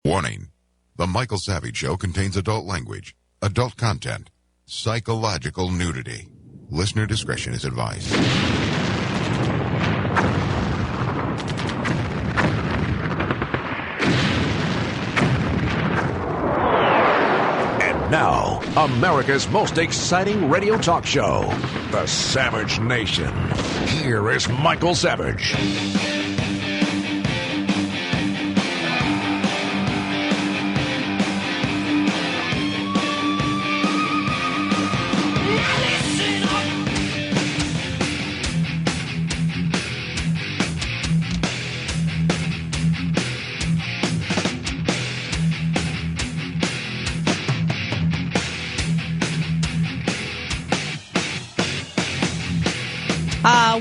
Warning. The Michael Savage Show contains adult language, adult content, psychological nudity. Listener discretion is advised. And now, America's most exciting radio talk show, The Savage Nation. Here is Michael Savage.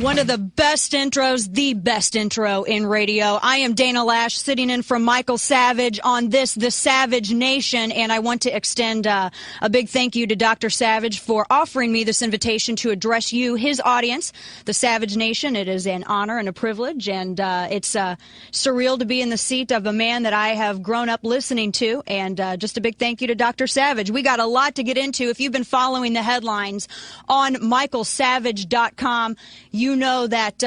One of the best intros, the best intro in radio. I am Dana Loesch, sitting in from Michael Savage on this, The Savage Nation, and I want to extend a big thank you to Dr. Savage for offering me this invitation to address you, his audience, the Savage Nation. It is an honor and a privilege, and it's surreal to be in the seat of a man that I have grown up listening to, and just a big thank you to Dr. Savage. We got a lot to get into. If you've been following the headlines on michaelsavage.com, you know that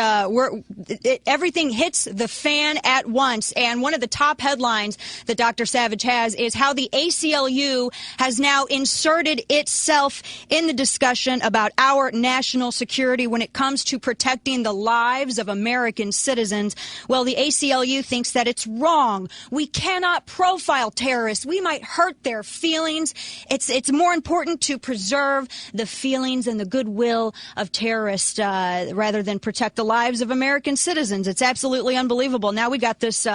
everything hits the fan at once. And one of the top headlines that Dr. Savage has is how the ACLU has now inserted itself in the discussion about our national security when it comes to protecting the lives of American citizens. Well, the ACLU thinks that it's wrong. We cannot profile terrorists. We might hurt their feelings. It's more important to preserve the feelings and the goodwill of terrorists rather than protect the lives of American citizens. It's absolutely unbelievable. Now we got this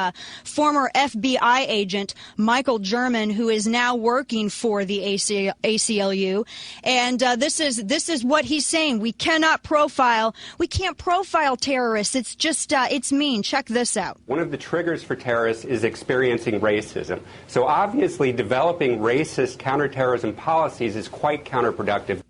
former FBI agent, Michael German, who is now working for the ACLU, and this is what he's saying. We can't profile terrorists. It's just it's mean. Check this out. One of the triggers for terrorists is experiencing racism. So obviously, developing racist counterterrorism policies is quite counterproductive.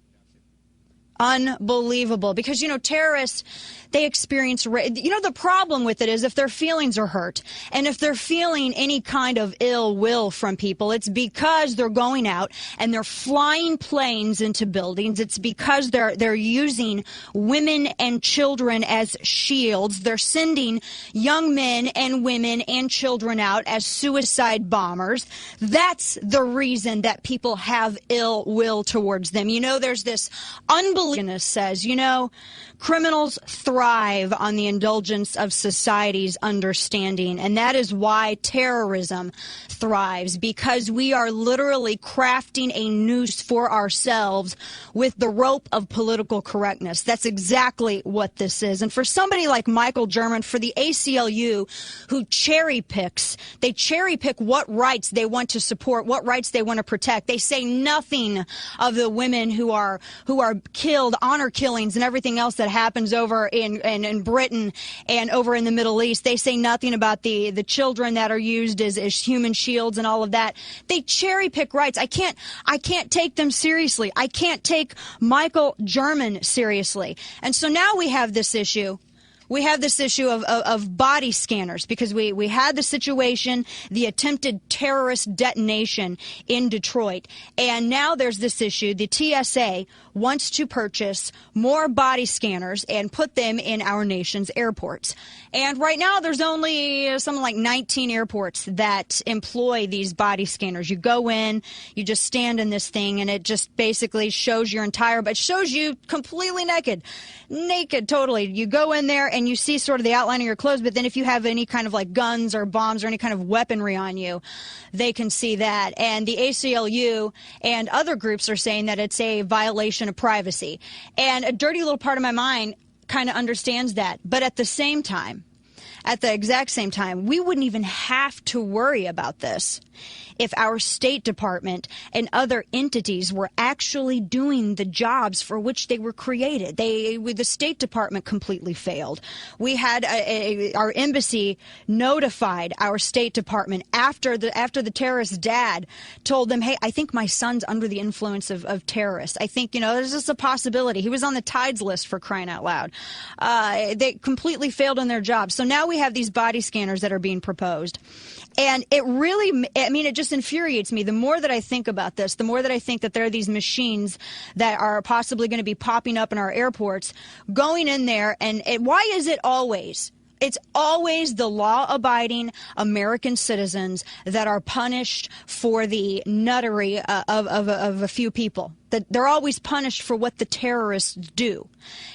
Unbelievable. Because, terrorists, they experience, the problem with it is if their feelings are hurt and if they're feeling any kind of ill will from people, it's because they're going out and they're flying planes into buildings. It's because they're using women and children as shields. They're sending young men and women and children out as suicide bombers. That's the reason that people have ill will towards them. There's this unbelievable says, criminals thrive on the indulgence of society's understanding. And that is why terrorism thrives, because we are literally crafting a noose for ourselves with the rope of political correctness. That's exactly what this is. And for somebody like Michael German, for the ACLU, who cherry pick what rights they want to support, what rights they want to protect. They say nothing of the women who are killed, honor killings, and everything else that happens over in Britain and over in the Middle East. They say nothing about the children that are used as human shields and all of that. They cherry pick rights. I can't take them seriously. I can't take Michael German seriously. And so now we have this issue. We have this issue of body scanners because we had the situation, the attempted terrorist detonation in Detroit. And now there's this issue. The TSA wants to purchase more body scanners and put them in our nation's airports. And right now there's only something like 19 airports that employ these body scanners. You go in, you just stand in this thing, and it just basically shows your but shows you completely naked totally. You go in there and you see sort of the outline of your clothes, but then if you have any kind of like guns or bombs or any kind of weaponry on you, they can see that. And the ACLU and other groups are saying that it's a violation of privacy. And a dirty little part of my mind kind of understands that. But at the exact same time, we wouldn't even have to worry about this if our State Department and other entities were actually doing the jobs for which they were created. The State Department completely failed. We had our embassy notified our State Department after the terrorist's dad told them, hey, I think my son's under the influence of terrorists. I think, there's just a possibility. He was on the TIDES list, for crying out loud. They completely failed on their job. So now now we have these body scanners that are being proposed. And it really, I mean, it just infuriates me. The more that I think about this, the more that I think that there are these machines that are possibly going to be popping up in our airports, going in there. And why is it always? It's always the law-abiding American citizens that are punished for the nuttery of a few people. That they're always punished for what the terrorists do.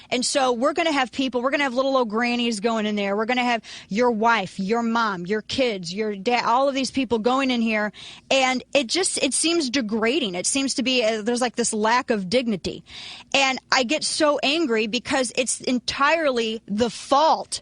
And so we're going to have people, we're going to have little old grannies going in there. We're going to have your wife, your mom, your kids, your dad, all of these people going in here. And it seems degrading. It seems to be, there's like this lack of dignity. And I get so angry because it's entirely the fault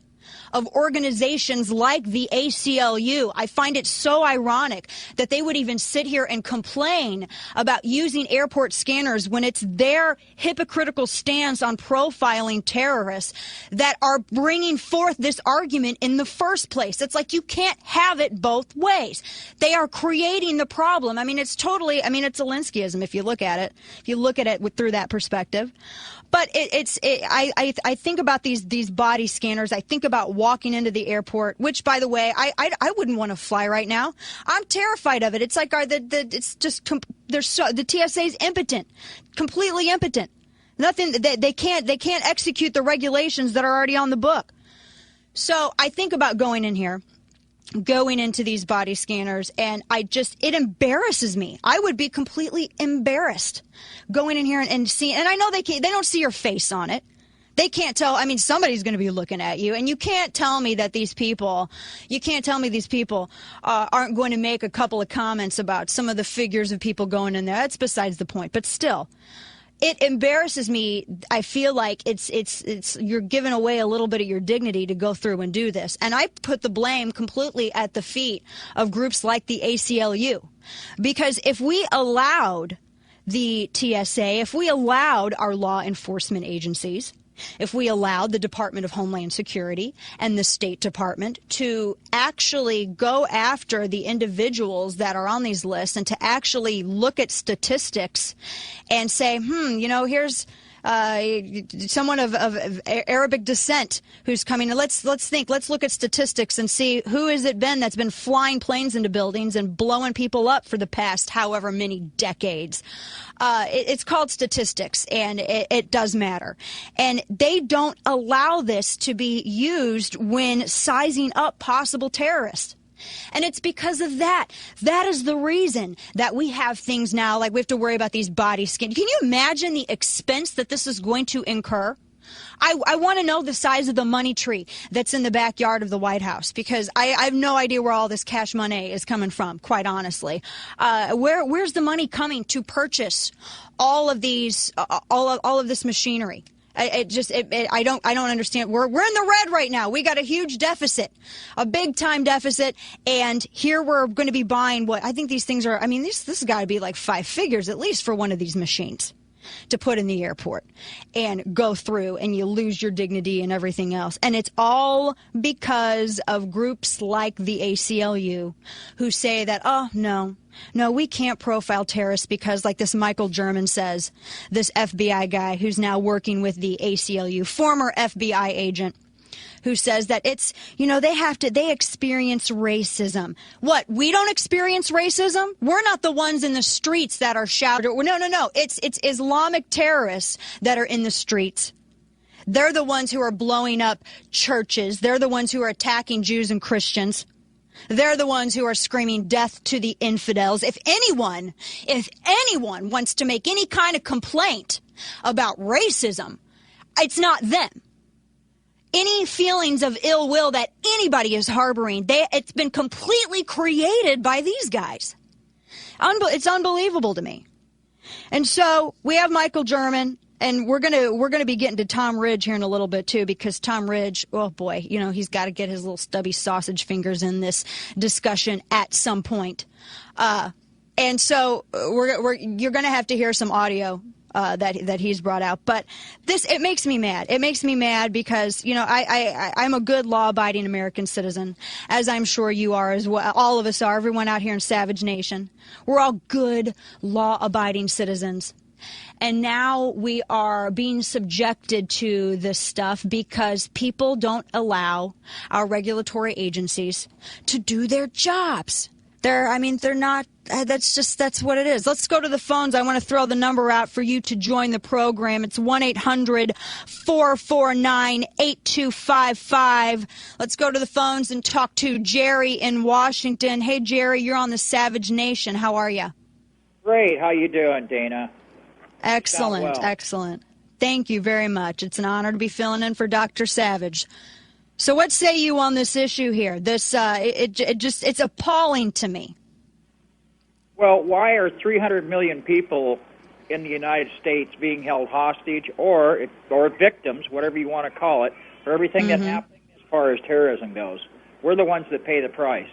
of organizations like the ACLU. I find it so ironic that they would even sit here and complain about using airport scanners when it's their hypocritical stance on profiling terrorists that are bringing forth this argument in the first place. It's like you can't have it both ways. They are creating the problem. I mean, it's Zelenskyism if you look at it through that perspective. But I think about these body scanners. I think about walking into the airport, which, by the way, I wouldn't want to fly right now. I'm terrified of it. It's like the TSA is impotent, completely impotent. Nothing. They can't execute the regulations that are already on the book. So I think about going into these body scanners, and it embarrasses me. I would be completely embarrassed going in here and seeing, and I know they don't see your face on it. They can't tell. I mean, somebody's going to be looking at you, and you can't tell me that these people aren't going to make a couple of comments about some of the figures of people going in there. That's besides the point, but still. It embarrasses me. I feel like it's you're giving away a little bit of your dignity to go through and do this. And I put the blame completely at the feet of groups like the ACLU. Because if we allowed the TSA, if we allowed our law enforcement agencies, if we allowed the Department of Homeland Security and the State Department to actually go after the individuals that are on these lists and to actually look at statistics and say, here's someone of Arabic descent who's coming. Let's look at statistics and see who has it been that's been flying planes into buildings and blowing people up for the past however many decades. It's called statistics, and it does matter. And they don't allow this to be used when sizing up possible terrorists. And it's because of that. That is the reason that we have things now like we have to worry about these body scans. Can you imagine the expense that this is going to incur? I want to know the size of the money tree that's in the backyard of the White House, because I have no idea where all this cash money is coming from, quite honestly. Where's the money coming to purchase all of these, all of this machinery? I don't understand. We're in the red right now. We got a huge deficit, a big time deficit. And here we're going to be buying what I think these things are. I mean, this has got to be like 5 figures at least for one of these machines to put in the airport and go through, and you lose your dignity and everything else. And it's all because of groups like the ACLU who say that, oh, no, we can't profile terrorists because, like this Michael German says, this FBI guy who's now working with the ACLU, former FBI agent, who says that it's, they experience racism. What? We don't experience racism? We're not the ones in the streets that are shouting. No. It's Islamic terrorists that are in the streets. They're the ones who are blowing up churches. They're the ones who are attacking Jews and Christians. They're the ones who are screaming death to the infidels. If anyone wants to make any kind of complaint about racism, it's not them. Any feelings of ill will that anybody is harboring, it's been completely created by these guys. It's unbelievable to me. And so we have Michael German, and we're gonna be getting to Tom Ridge here in a little bit too, because Tom Ridge, oh boy, he's got to get his little stubby sausage fingers in this discussion at some point. And so you're gonna have to hear some audio that he's brought out. But it makes me mad. It makes me mad because, I'm a good law-abiding American citizen, as I'm sure you are as well. All of us are, everyone out here in Savage Nation. We're all good law-abiding citizens. And now we are being subjected to this stuff because people don't allow our regulatory agencies to do their jobs. They're not, that's what it is. Let's go to the phones. I want to throw the number out for you to join the program. It's 1-800-449-8255. Let's go to the phones and talk to Jerry in Washington. Hey, Jerry, you're on the Savage Nation. How are you? Great. How you doing, Dana? Excellent, well. excellent. Thank you very much. It's an honor to be filling in for Dr. Savage. So what say you on this issue here? This it's appalling to me. Well, why are 300 million people in the United States being held hostage or victims, whatever you want to call it, for everything that happened as far as terrorism goes? We're the ones that pay the price.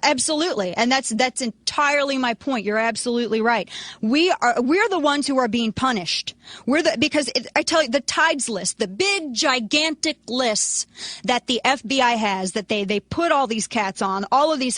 Absolutely, and that's entirely my point. You're absolutely right. We're the ones who are being punished. I tell you, the TIDES list, the big gigantic lists that the FBI has, that they put all these cats on, all of these